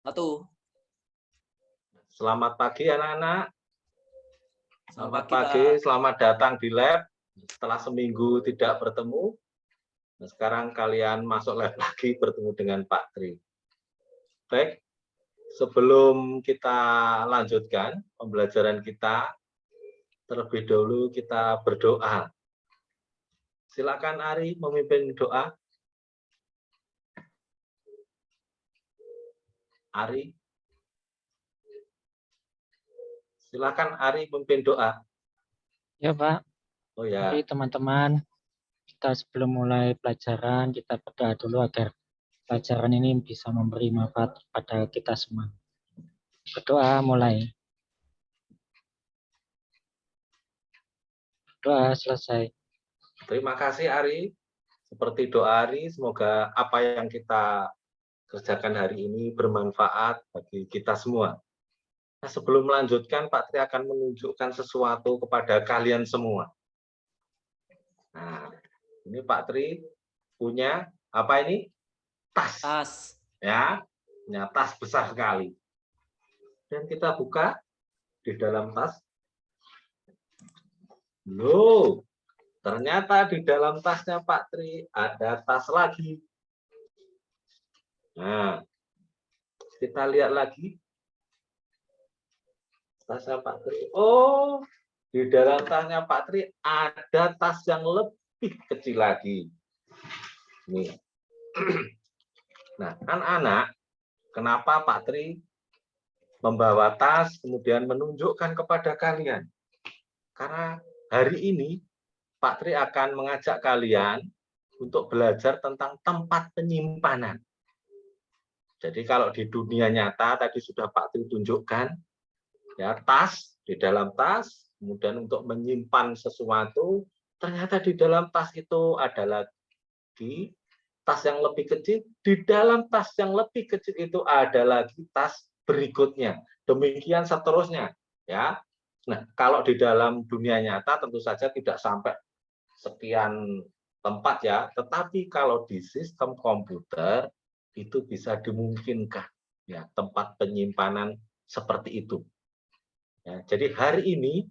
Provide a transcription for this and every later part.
Satu. Selamat pagi anak-anak. Selamat pagi, selamat datang di lab. Setelah seminggu tidak bertemu, nah, sekarang kalian masuk lab lagi bertemu dengan Pak Tri. Baik, sebelum kita lanjutkan pembelajaran kita, terlebih dahulu kita berdoa. Silakan Ari memimpin doa. Ari. Silakan Ari memimpin doa. Ya Pak. Oh ya. Jadi teman-teman, kita sebelum mulai pelajaran, kita berdoa dulu agar pelajaran ini bisa memberi manfaat pada kita semua. Berdoa mulai. Doa selesai. Terima kasih Ari. Seperti doa Ari, semoga apa yang kita kerjakan hari ini bermanfaat bagi kita semua. Nah, sebelum melanjutkan, Pak Tri akan menunjukkan sesuatu kepada kalian semua. Nah, ini Pak Tri punya apa ini? Tas. Tas. Ya, punya tas besar sekali. Dan kita buka di dalam tas. Loh, ternyata di dalam tasnya Pak Tri ada tas lagi. Nah, kita lihat lagi. Tasnya Pak Tri. Oh, di dalam tasnya Pak Tri ada tas yang lebih kecil lagi. Nih. Nah, anak-anak, kenapa Pak Tri membawa tas kemudian menunjukkan kepada kalian? Karena hari ini Pak Tri akan mengajak kalian untuk belajar tentang tempat penyimpanan. Jadi kalau di dunia nyata tadi sudah Pak Tri tunjukkan, ya tas, di dalam tas, kemudian untuk menyimpan sesuatu, ternyata di dalam tas itu ada lagi tas yang lebih kecil, di dalam tas yang lebih kecil itu ada lagi tas berikutnya. Demikian seterusnya, ya. Nah, kalau di dalam dunia nyata tentu saja tidak sampai sekian tempat ya, tetapi kalau di sistem komputer itu bisa dimungkinkan ya, tempat penyimpanan seperti itu. Ya, jadi hari ini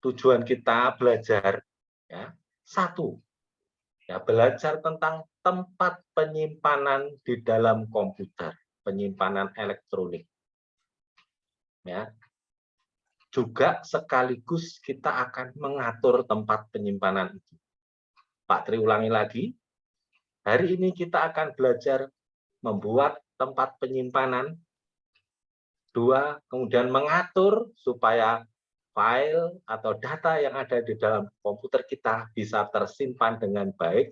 tujuan kita belajar ya, satu, ya, belajar tentang tempat penyimpanan di dalam komputer, penyimpanan elektronik. Ya. Juga sekaligus kita akan mengatur tempat penyimpanan itu. Pak Tri ulangi lagi, hari ini kita akan belajar membuat tempat penyimpanan. Dua, kemudian mengatur supaya file atau data yang ada di dalam komputer kita bisa tersimpan dengan baik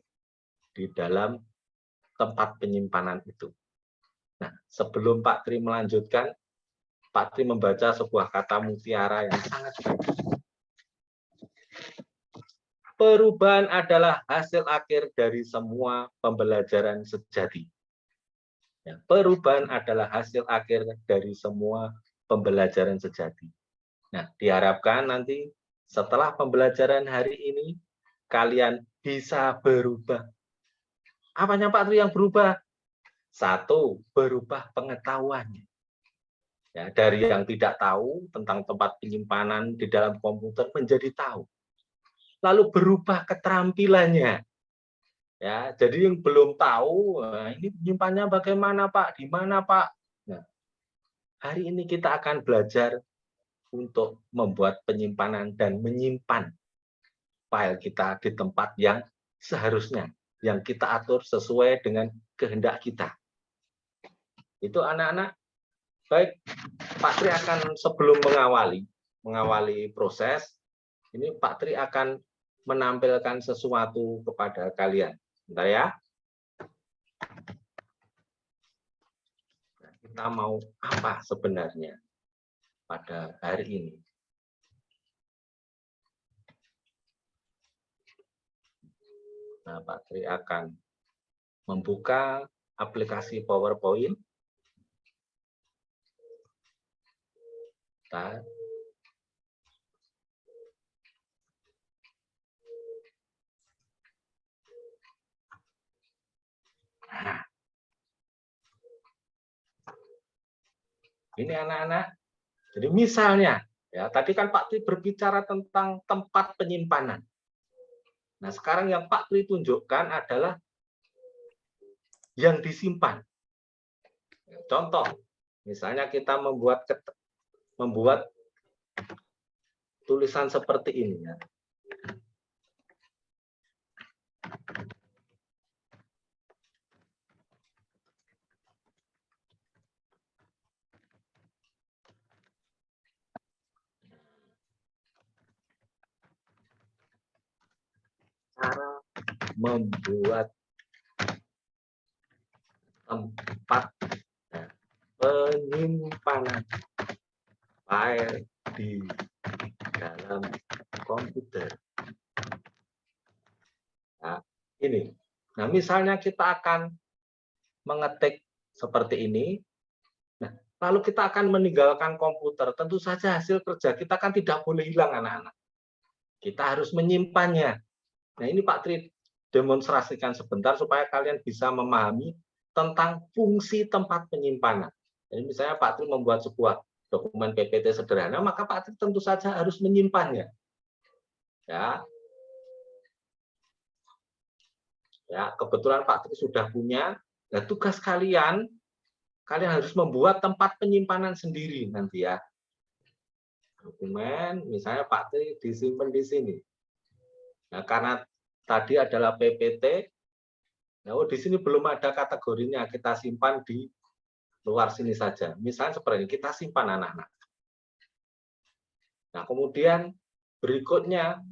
di dalam tempat penyimpanan itu. Nah, sebelum Pak Tri melanjutkan, Pak Tri membaca sebuah kata mutiara yang sangat bagus. Perubahan adalah hasil akhir dari semua pembelajaran sejati. Ya, perubahan adalah hasil akhir dari semua pembelajaran sejati. Nah, diharapkan nanti setelah pembelajaran hari ini, kalian bisa berubah. Apanya Pak Tri yang berubah? Satu, berubah pengetahuannya. Ya, dari yang tidak tahu tentang tempat penyimpanan di dalam komputer menjadi tahu. Lalu berubah keterampilannya. Ya, jadi yang belum tahu, nah ini menyimpannya bagaimana Pak? Di mana Pak? Nah, hari ini kita akan belajar untuk membuat penyimpanan dan menyimpan file kita di tempat yang seharusnya, yang kita atur sesuai dengan kehendak kita. Itu anak-anak. Baik, Pak Tri akan sebelum mengawali proses, ini Pak Tri akan menampilkan sesuatu kepada kalian. Bentar ya. Kita mau apa sebenarnya pada hari ini? Nah, Pak Tri akan membuka aplikasi PowerPoint. Nah, Ini anak-anak. Jadi misalnya, ya tadi kan Pak Tri berbicara tentang tempat penyimpanan. Nah, sekarang yang Pak Tri tunjukkan adalah yang disimpan. Contoh, misalnya kita membuat tulisan seperti ini. Ya. Cara membuat tempat penyimpanan file di dalam komputer. Nah, ini. Nah, misalnya kita akan mengetik seperti ini. Nah, lalu kita akan meninggalkan komputer. Tentu saja hasil kerja kita kan tidak boleh hilang, anak-anak. Kita harus menyimpannya. Nah, ini Pak Tri demonstrasikan sebentar supaya kalian bisa memahami tentang fungsi tempat penyimpanan. Jadi misalnya Pak Tri membuat sebuah dokumen PPT sederhana, maka Pak Tri tentu saja harus menyimpannya. Ya, kebetulan Pak Tri sudah punya. Nah, tugas kalian harus membuat tempat penyimpanan sendiri nanti ya. Dokumen, misalnya Pak Tri disimpan di sini. Nah, karena tadi adalah PPT, nah, di sini belum ada kategorinya, kita simpan di luar sini saja. Misalnya seperti ini, kita simpan anak-anak. Nah, kemudian berikutnya,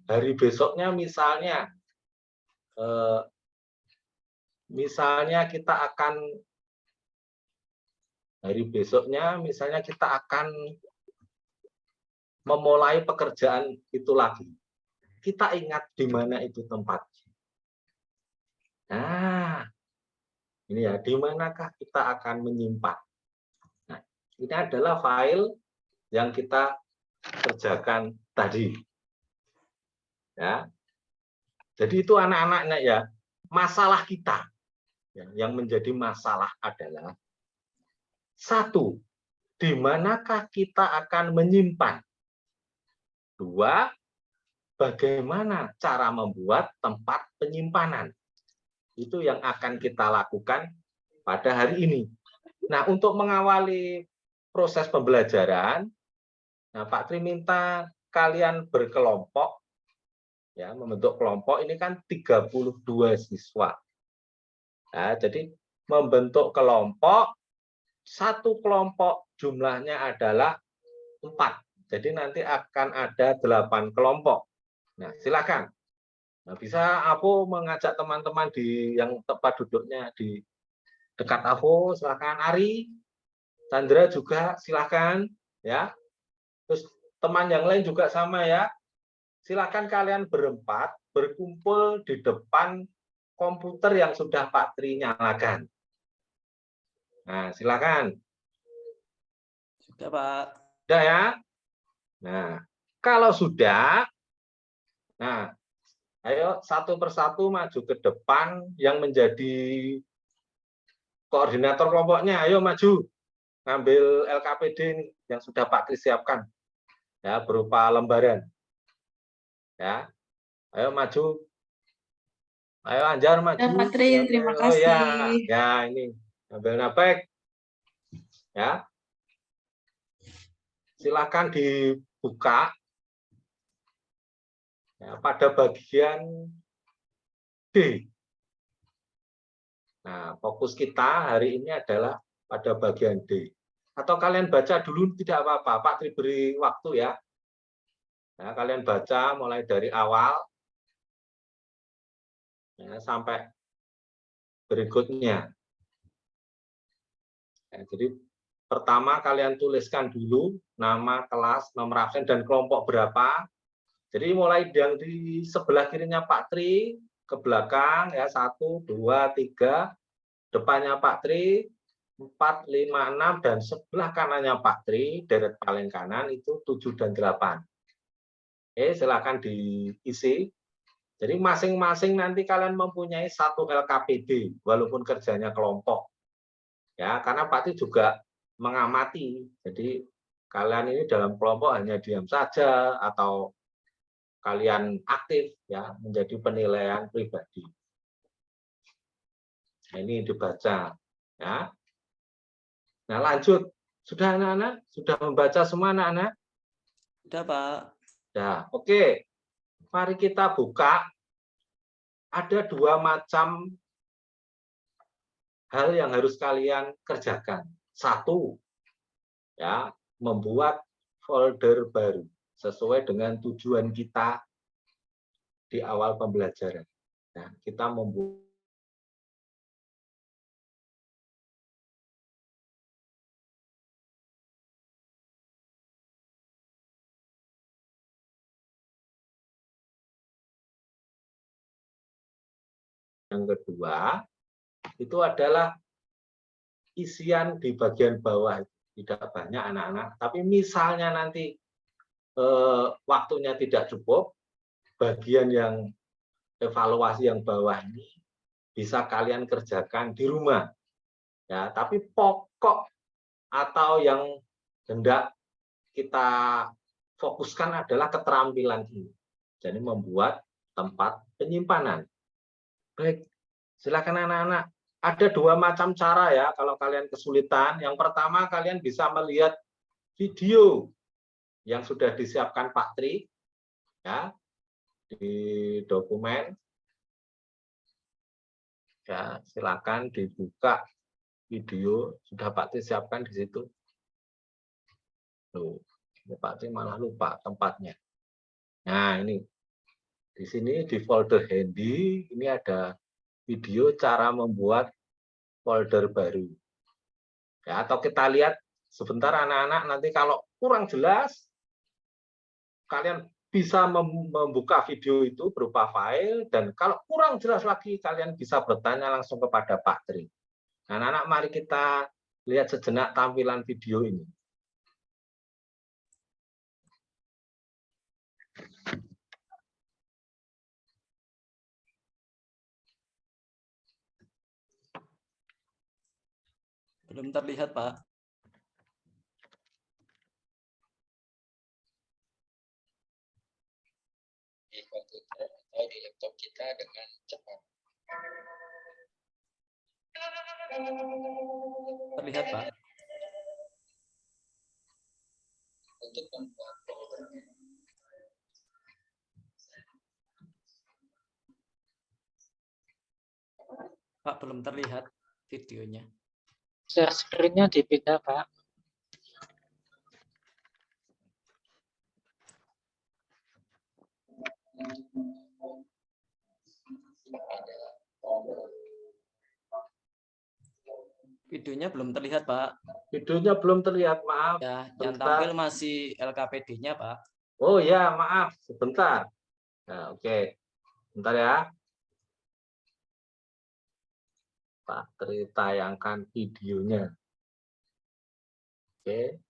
hari besoknya misalnya kita akan memulai pekerjaan itu lagi. Kita ingat di mana itu tempatnya. Nah, ini ya, di manakah kita akan menyimpan. Nah, ini adalah file yang kita kerjakan tadi. Ya. Jadi itu anak-anaknya ya, masalah kita. Yang menjadi masalah adalah satu, di manakah kita akan menyimpan. Dua, bagaimana cara membuat tempat penyimpanan. Itu yang akan kita lakukan pada hari ini. Nah, untuk mengawali proses pembelajaran, nah Pak Tri minta kalian berkelompok, ya, membentuk kelompok. Ini kan 32 siswa. Nah, jadi membentuk kelompok, satu kelompok jumlahnya adalah 4. Jadi nanti akan ada 8 kelompok. Nah, silakan. Nah, bisa aku mengajak teman-teman yang tempat duduknya di dekat aku, silakan. Ari, Chandra juga silakan, ya. Terus teman yang lain juga sama ya. Silakan kalian berempat berkumpul di depan komputer yang sudah Pak Tri nyalakan. Nah, silakan. Sudah, Pak. Sudah ya? Nah, kalau sudah, nah, ayo satu persatu maju ke depan yang menjadi koordinator kelompoknya. Ayo maju, ngambil LKPD ini yang sudah Pak Kris siapkan, ya, berupa lembaran. Ya, ayo maju. Ayo Anjar maju. Ya, Pak Tri, terima kasih. Oh ya ini ambil napek. Ya, silakan dibuka. Ya, pada bagian D. Nah, fokus kita hari ini adalah pada bagian D. Atau kalian baca dulu tidak apa-apa, Pak Tri beri waktu ya. Nah, kalian baca mulai dari awal ya, sampai berikutnya. Ya, jadi pertama kalian tuliskan dulu nama kelas, nomor absen, dan kelompok berapa. Jadi mulai yang di sebelah kirinya Pak Tri ke belakang ya, 1, 2, 3, depannya Pak Tri 4, 5, 6, dan sebelah kanannya Pak Tri deret paling kanan itu 7 dan 8. Oke, silakan diisi. Jadi masing-masing nanti kalian mempunyai satu LKPD walaupun kerjanya kelompok. Ya, karena Pak Tri juga mengamati. Jadi kalian ini dalam kelompok hanya diam saja atau kalian aktif ya menjadi penilaian pribadi. Nah, ini dibaca ya. Nah, lanjut. Sudah anak-anak? Sudah membaca semua anak-anak? Sudah, Pak. Ya, oke. Mari kita buka. Ada 2 macam hal yang harus kalian kerjakan. 1, ya, membuat folder baru sesuai dengan tujuan kita di awal pembelajaran. Nah, kita membuat yang kedua itu adalah isian di bagian bawah. Tidak banyak anak-anak, tapi misalnya nanti waktunya tidak cukup, bagian yang evaluasi yang bawah ini bisa kalian kerjakan di rumah. Ya, tapi pokok atau yang hendak kita fokuskan adalah keterampilan ini. Jadi membuat tempat penyimpanan. Baik, silakan anak-anak. Ada 2 macam cara ya kalau kalian kesulitan. Yang pertama, kalian bisa melihat video yang sudah disiapkan Pak Tri ya di dokumen. Ya, silakan dibuka video, sudah Pak Tri siapkan di situ. Loh, Pak Tri malah lupa tempatnya. Nah, ini di sini di folder handy ini ada video cara membuat folder baru. Ya, atau kita lihat sebentar anak-anak, nanti kalau kurang jelas kalian bisa membuka video itu berupa file, dan kalau kurang jelas lagi kalian bisa bertanya langsung kepada Pak Tri. Nah, anak-anak, mari kita lihat sejenak tampilan video ini. Belum terlihat, Pak. Di komputer atau di laptop kita dengan cepat. Terlihat, Pak. Untuk membuat Pak, belum terlihat videonya. share screen-nya dipindah, Pak. Videonya belum terlihat, Pak. Videonya belum terlihat, maaf. Ya, yang Sebentar. tampil masih LKPD-nya, Pak. Oh ya, maaf, sebentar. Nah, oke. Bentar ya. Pak Tri tayangkan videonya. Oke.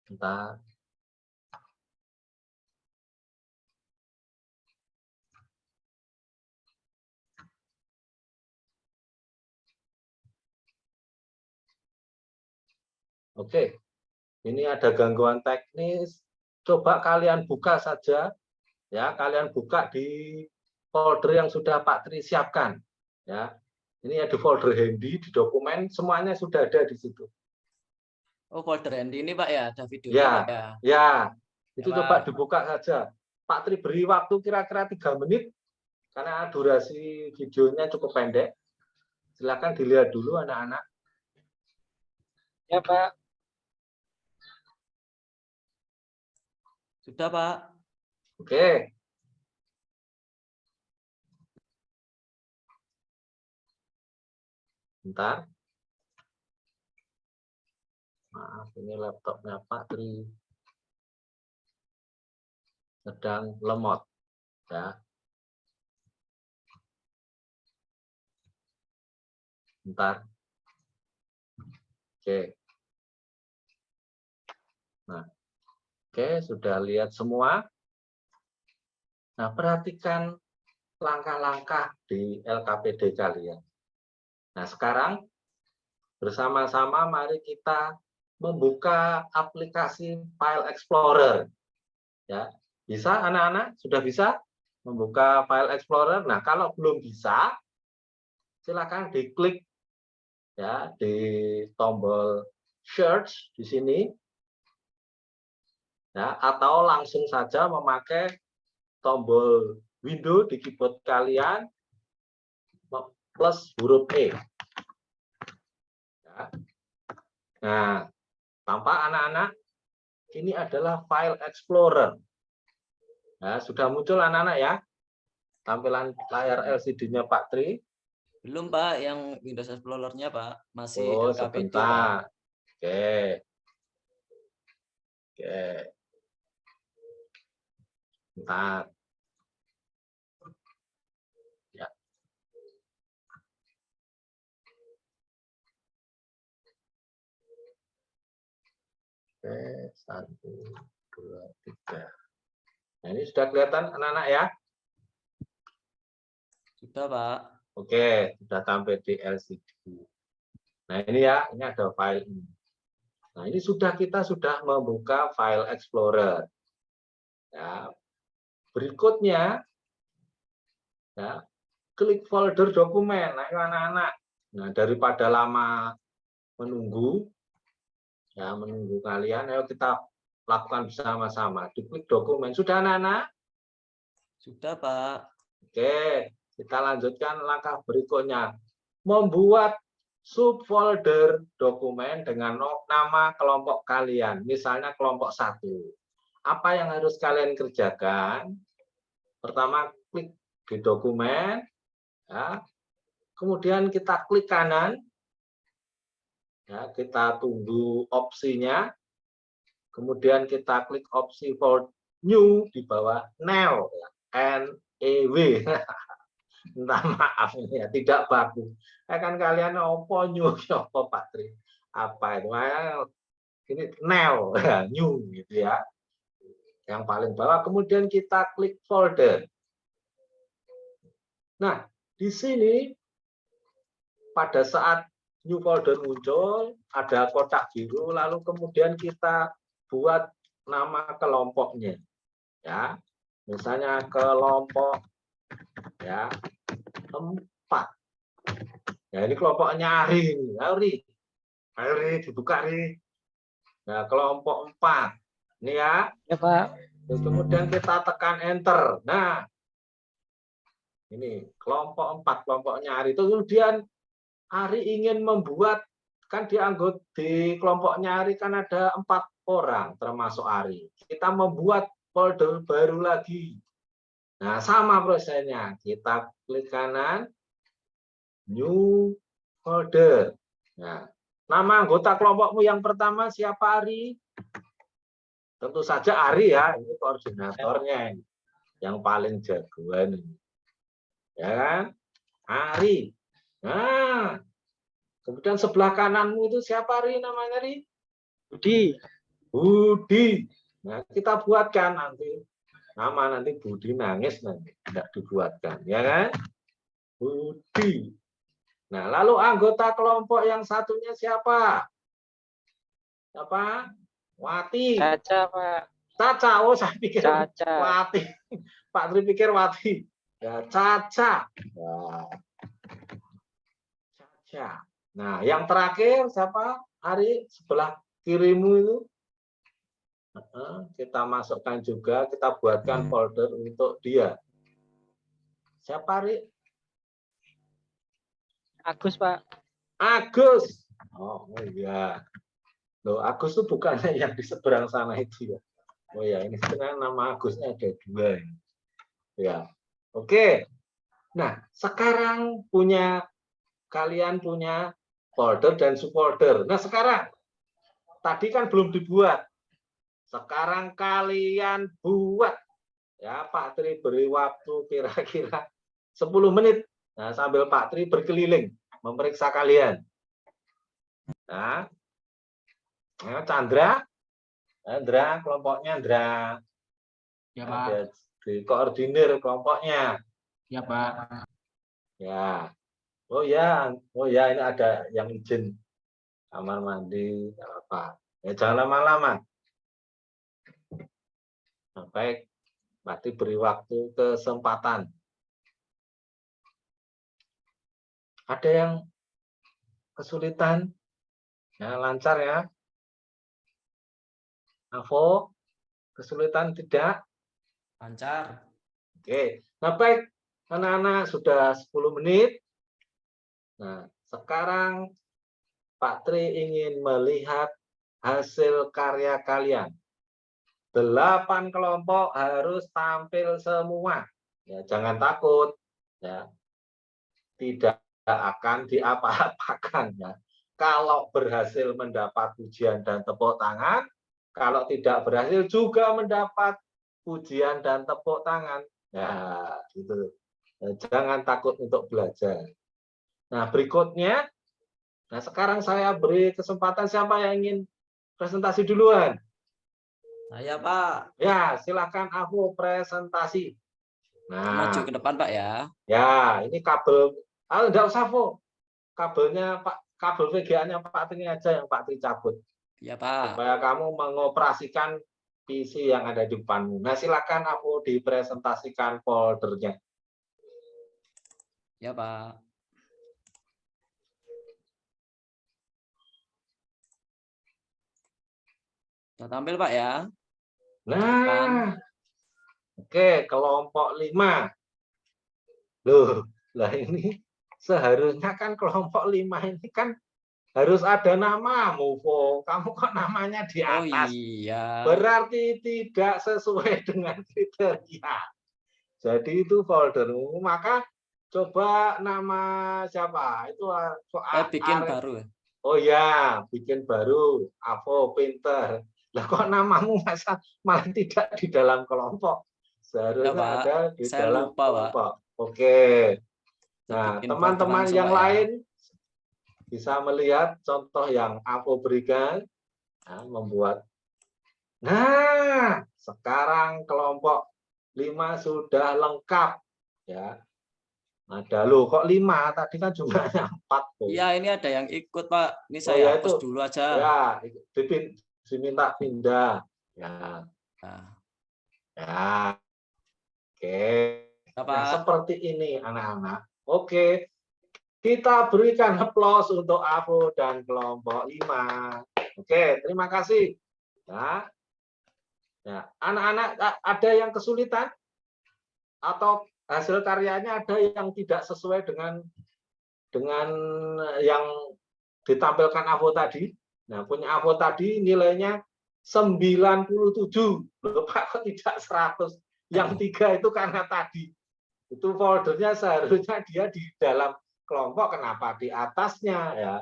Bentar. Oke. Ini ada gangguan teknis. Coba kalian buka saja. Ya, kalian buka di folder yang sudah Pak Tri siapkan. Ya. Ini ada folder handy di dokumen, semuanya sudah ada di situ. Oh, folder handy ini, Pak, ya? Ada videonya, Ya, Pak, ya? ya. Itu Ya, coba Pak. dibuka saja. Pak Tri beri waktu kira-kira 3 menit karena durasi videonya cukup pendek. Silakan dilihat dulu anak-anak. Ya, Pak. Sudah, Pak. Oke. Bentar. Maaf, ini laptopnya Pak Tri sedang lemot. Ya. Bentar. Oke. Nah, oke, sudah lihat semua. Nah, perhatikan langkah-langkah di LKPD kalian. Nah, sekarang bersama-sama mari kita membuka aplikasi File Explorer. Ya, bisa anak-anak? Sudah bisa membuka File Explorer? Nah, kalau belum bisa, silakan diklik ya di tombol search di sini. Ya, atau langsung saja memakai tombol window di keyboard kalian plus huruf E. Ya. Nah, tampak anak-anak, ini adalah File Explorer. Nah, sudah muncul anak-anak ya, tampilan layar LCD-nya Pak Tri. Belum Pak, yang Windows Explorer-nya Pak. Masih Oh, LKPD Pak. sebentar. Oke. Oke. Bentar. Ya. Oke, 1, 2, 3. Nah, ini sudah kelihatan anak-anak ya? Sudah Pak. Oke, sudah sampai di LCD. Nah, ini ya, ini ada file ini. Nah, ini kita sudah membuka File Explorer. Ya. Berikutnya, ya, klik folder dokumen. Nah, anak-anak. Nah, daripada lama menunggu, ya, menunggu kalian, ayo kita lakukan bersama-sama. Diklik dokumen. Sudah anak-anak? Sudah Pak. Oke, kita lanjutkan langkah berikutnya. Membuat subfolder dokumen dengan nama kelompok kalian. Misalnya kelompok 1. Apa yang harus kalian kerjakan? Pertama, klik di dokumen. Ya. Kemudian kita klik kanan. Ya, kita tunggu opsinya. Kemudian kita klik opsi for new di bawah new. Ya. NEW. Minta maaf ini ya, tidak bagus. Kan kalian opo new opo Pak Tri? Apa itu? Ini new, new gitu ya. Yang paling bawah, kemudian kita klik folder. Nah, di sini pada saat new folder muncul, ada kotak biru, lalu kemudian kita buat nama kelompoknya. Ya, misalnya kelompok ya 4. Ya, ini kelompoknya Ari. Ari dibuka Ari. Nah, kelompok 4. Ini ya. Ya Pak. Terus kemudian kita tekan enter. Nah, ini kelompok 4, kelompoknya Ari. Kemudian Ari ingin membuat, kan di kelompoknya Ari kan ada 4 orang termasuk Ari. Kita membuat folder baru lagi. Nah, sama prosesnya. Kita klik kanan, new folder. Nah, nama anggota kelompokmu yang pertama siapa, Ari? Tentu saja Ari ya, ini koordinatornya yang paling jagoan. Ya kan? Ari. Nah, kemudian sebelah kananmu itu siapa, Ari, namanya, Ari? Budi. Budi. Nah, kita buatkan nanti. Nama nanti Budi nangis nanti. Tidak dibuatkan. Ya kan? Budi. Nah, lalu anggota kelompok yang satunya siapa? Siapa? Wati. Caca Pak. Caca. Oh, saya pikir Caca. Wati. Pak Tri pikir Wati. Ya, Caca. Nah. Caca. Nah, yang terakhir siapa? Ari, sebelah kirimu itu. Kita masukkan juga, kita buatkan folder untuk dia. Siapa, Ari? Agus Pak. Agus. Oh iya. Loh, Agus itu bukannya yang di seberang sana itu ya. Oh ya, ini sebenarnya nama Agusnya ada 2. Ya. Oke. Nah, sekarang kalian punya folder dan subfolder. Nah, sekarang tadi kan belum dibuat. Sekarang kalian buat. Ya, Pak Tri beri waktu kira-kira 10 menit. Nah, sambil Pak Tri berkeliling memeriksa kalian. Nah, Chandra, kelompoknya Chandra. Ya Pak. Ada di koordinir kelompoknya. Ya Pak. Ya. Oh ya, ini ada yang izin kamar mandi, nggak apa. Ya jangan lama-lama. Nah, baik, berarti beri waktu kesempatan. Ada yang kesulitan? Ya, lancar ya. Avo, kesulitan tidak? Lancar. Oke. Nah, baik, anak-anak sudah 10 menit. Nah, sekarang Pak Tri ingin melihat hasil karya kalian. 8 kelompok harus tampil semua. Ya, jangan takut. Ya, tidak akan diapa-apakan. Ya. Kalau berhasil mendapat pujian dan tepuk tangan, kalau tidak berhasil juga mendapat pujian dan tepuk tangan. Ya, gitu. Ya, jangan takut untuk belajar. Nah, berikutnya, nah sekarang saya beri kesempatan siapa yang ingin presentasi duluan. Saya Pak. Ya, silakan aku presentasi. Maju Nah, ke depan Pak ya. ya ini kabel, enggak usah Vo. Kabelnya Pak, kabel VGA-nya Pak Tri aja yang Pak Tri cabut. Iya Pak. Supaya kamu mengoperasikan PC yang ada di depanmu. Nah, silakan aku dipresentasikan foldernya. Ya Pak. Sudah tampil Pak ya. Nah, oke, kelompok 5. Loh, lah ini seharusnya kan kelompok 5 ini kan harus ada namamu, Vo. Kamu kok namanya di Oh atas? iya. Berarti tidak sesuai dengan kriteria. Jadi itu foldermu, maka coba nama siapa? Itu Bikin baru. Oh ya, bikin baru. Avo pinter. Lah kok namamu masa malah tidak di dalam kelompok? Ya Seharusnya Pak. ada di Saya dalam lupa Pak. kelompok. Oke. Saya Nah, bikin teman-teman folder yang langsung, Pak, ya. lain bisa melihat contoh yang Avo berikan. Nah, membuat. Nah, sekarang kelompok 5 sudah lengkap. Ya. Ada loh, kok 5? Tadi kan jumlahnya 4. Iya, ini ada yang ikut Pak. Ini Oh saya ya hapus itu. dulu aja. Ya, diminta pindah. Ya. Nah, Ya. Oke. ya, Nah, Pak. seperti ini anak-anak. Oke. Kita berikan aplaus untuk Avo dan kelompok 5. Oke, terima kasih. Ya. Ya, anak-anak ada yang kesulitan atau hasil karyanya ada yang tidak sesuai dengan yang ditampilkan Avo tadi. Nah, punya Avo tadi nilainya 97. Loh, Pak, kok tidak 100? Yang 3 itu karena tadi. Itu foldernya seharusnya dia di dalam kelompok, kenapa di atasnya ya.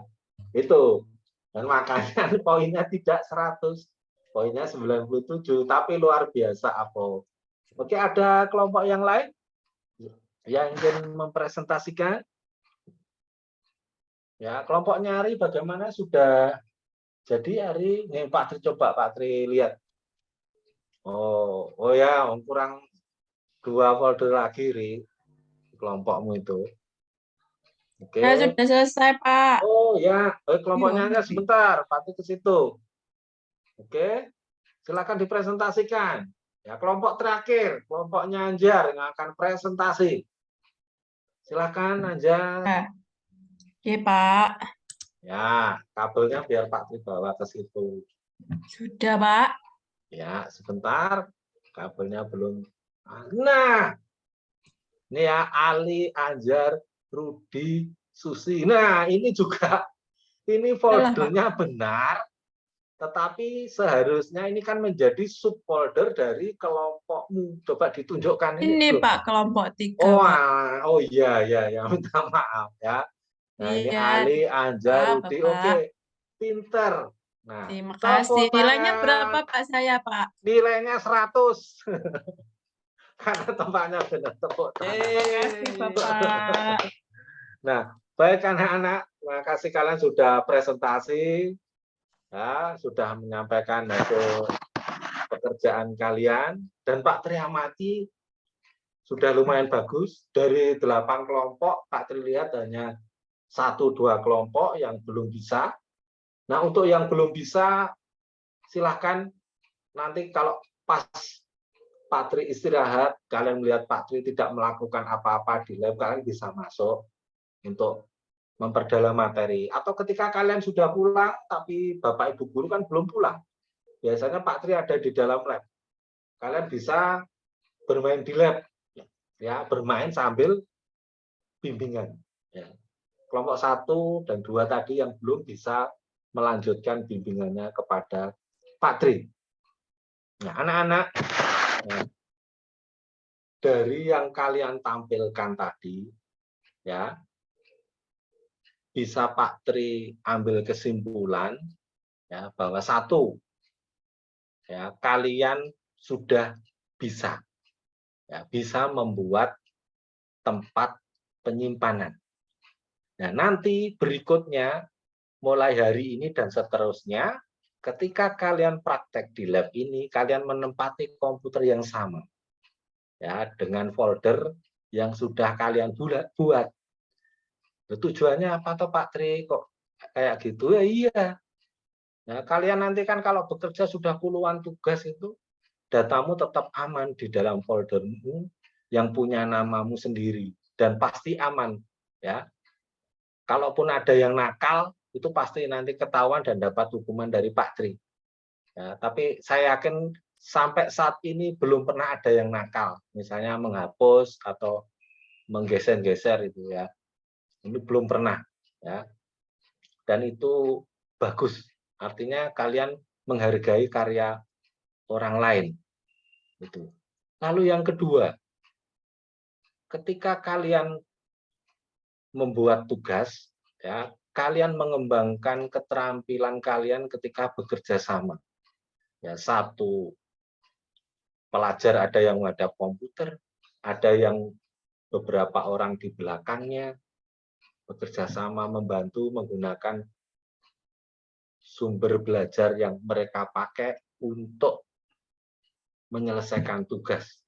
Itu. Dan makanya poinnya tidak 100. Poinnya 97, tapi luar biasa Avo. Oke, ada kelompok yang lain yang ingin mempresentasikan? Ya, kelompoknya Ari bagaimana, sudah jadi Ari? Nih Pak Tri, coba Pak Tri lihat. Oh ya, kurang 2 folder lagi Ri, kelompokmu itu. Oke. Ya, sudah selesai, Pak. Oh ya, kelompoknya Iya. sebentar, Pak Tri ke situ. Oke, silakan dipresentasikan. Ya, kelompok terakhir, kelompoknya Anjar yang akan presentasi. Silakan Anjar. Oke, Pak. Ya, kabelnya biar Pak Tri bawa ke situ. Sudah, Pak. Ya, sebentar. Kabelnya belum. Nah, ini ya Ali, Anjar, Rudi, Susi. Nah, ini juga, ini foldernya benar. Tetapi seharusnya ini kan menjadi subfolder dari kelompokmu. Coba ditunjukkan Ini, loh. Pak, kelompok 3, Oh, Pak. oh iya, minta maaf ya. Nah, ini Iya, Ali, Anjar, Pak, Rudi. Bapak. Oke, pinter. Nah, Terima tepuk kasih. Nilainya tangan. berapa, Pak, saya, Pak? Nilainya 100. Karena tempatnya benar, tepuk tangan. Terima kasih, Bapak. Nah, baik anak-anak, terima kasih kalian sudah presentasi. Ya, sudah menyampaikan hasil pekerjaan kalian, dan Pak Tri amati sudah lumayan bagus. Dari 8 kelompok Pak Tri lihat hanya 1-2 kelompok yang belum bisa. Nah, untuk yang belum bisa, silahkan nanti kalau pas Pak Tri istirahat, kalian melihat Pak Tri tidak melakukan apa-apa di lab, kalian bisa masuk untuk memperdalam materi. Atau ketika kalian sudah pulang, tapi Bapak Ibu guru kan belum pulang. Biasanya Pak Tri ada di dalam lab. Kalian bisa bermain di lab, ya, bermain sambil bimbingan. Ya. Kelompok 1 dan 2 tadi yang belum bisa melanjutkan bimbingannya kepada Pak Tri. Nah, anak-anak, ya, dari yang kalian tampilkan tadi, ya, bisa Pak Tri ambil kesimpulan, ya, bahwa 1, ya, kalian sudah bisa, ya, bisa membuat tempat penyimpanan. Nah, nanti berikutnya, mulai hari ini dan seterusnya, ketika kalian praktek di lab ini, kalian menempati komputer yang sama, ya, dengan folder yang sudah kalian buat. Tujuannya apa toh Pak Tri? Kok kayak gitu? Ya iya. Nah, kalian nanti kan kalau bekerja sudah puluhan tugas itu, datamu tetap aman di dalam foldermu yang punya namamu sendiri dan pasti aman, ya. Kalaupun ada yang nakal, itu pasti nanti ketahuan dan dapat hukuman dari Pak Tri. Ya, tapi saya yakin sampai saat ini belum pernah ada yang nakal, misalnya menghapus atau menggeser-geser itu, ya. Ini belum pernah, ya. Dan itu bagus. Artinya kalian menghargai karya orang lain. Itu. Lalu yang kedua, ketika kalian membuat tugas, ya, kalian mengembangkan keterampilan kalian ketika bekerja sama. Ya, 1, pelajar ada yang menghadap komputer, ada yang beberapa orang di belakangnya, bekerja sama membantu menggunakan sumber belajar yang mereka pakai untuk menyelesaikan tugas.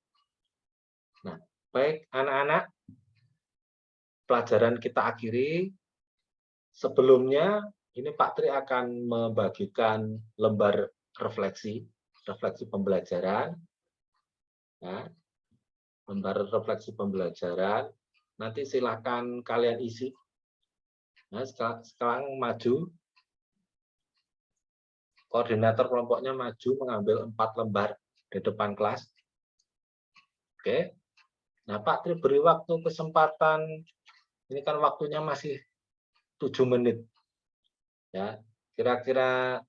Nah, baik anak-anak, pelajaran kita akhiri. Sebelumnya, ini Pak Tri akan membagikan lembar refleksi pembelajaran. Ya, lembar refleksi pembelajaran. Nanti silakan kalian isi. Nah, sekarang maju. Koordinator kelompoknya maju mengambil 4 lembar di depan kelas. Oke. Nah, Pak Tri beri waktu kesempatan, ini kan waktunya masih 7 menit. Ya, kira-kira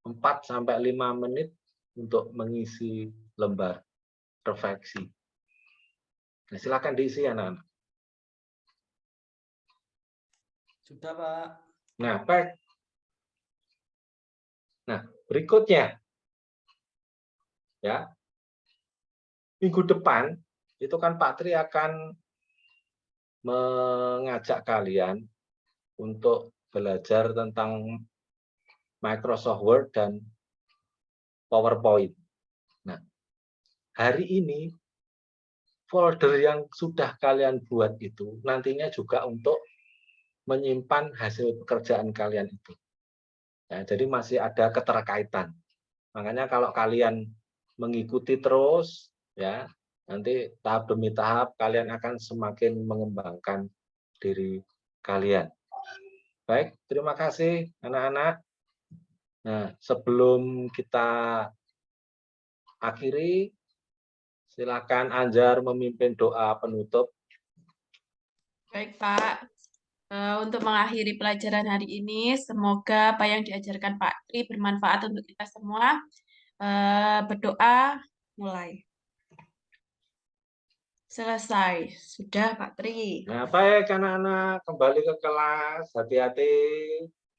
4-5 menit untuk mengisi lembar refleksi. Nah, silakan diisi anak-anak. Sudah, Pak. Nah, baik. Nah, berikutnya, ya, minggu depan itu kan Pak Tri akan mengajak kalian untuk belajar tentang Microsoft Word dan PowerPoint. Nah, hari ini folder yang sudah kalian buat itu nantinya juga untuk menyimpan hasil pekerjaan kalian itu. Ya, jadi masih ada keterkaitan. Makanya kalau kalian mengikuti terus, ya, nanti tahap demi tahap kalian akan semakin mengembangkan diri kalian. Baik, terima kasih anak-anak. Nah, sebelum kita akhiri, silakan Anjar memimpin doa penutup. Baik, Pak. Untuk mengakhiri pelajaran hari ini, semoga apa yang diajarkan Pak Tri bermanfaat untuk kita semua. Berdoa, mulai. Selesai. Sudah, Pak Tri. Nah, baik anak-anak, kembali ke kelas, hati-hati,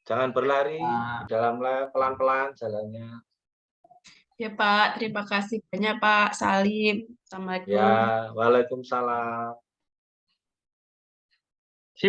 jangan berlari, di dalam lab pelan-pelan jalannya. Ya, Pak. Terima kasih banyak, Pak Salim. Assalamualaikum. Ya, waalaikumsalam.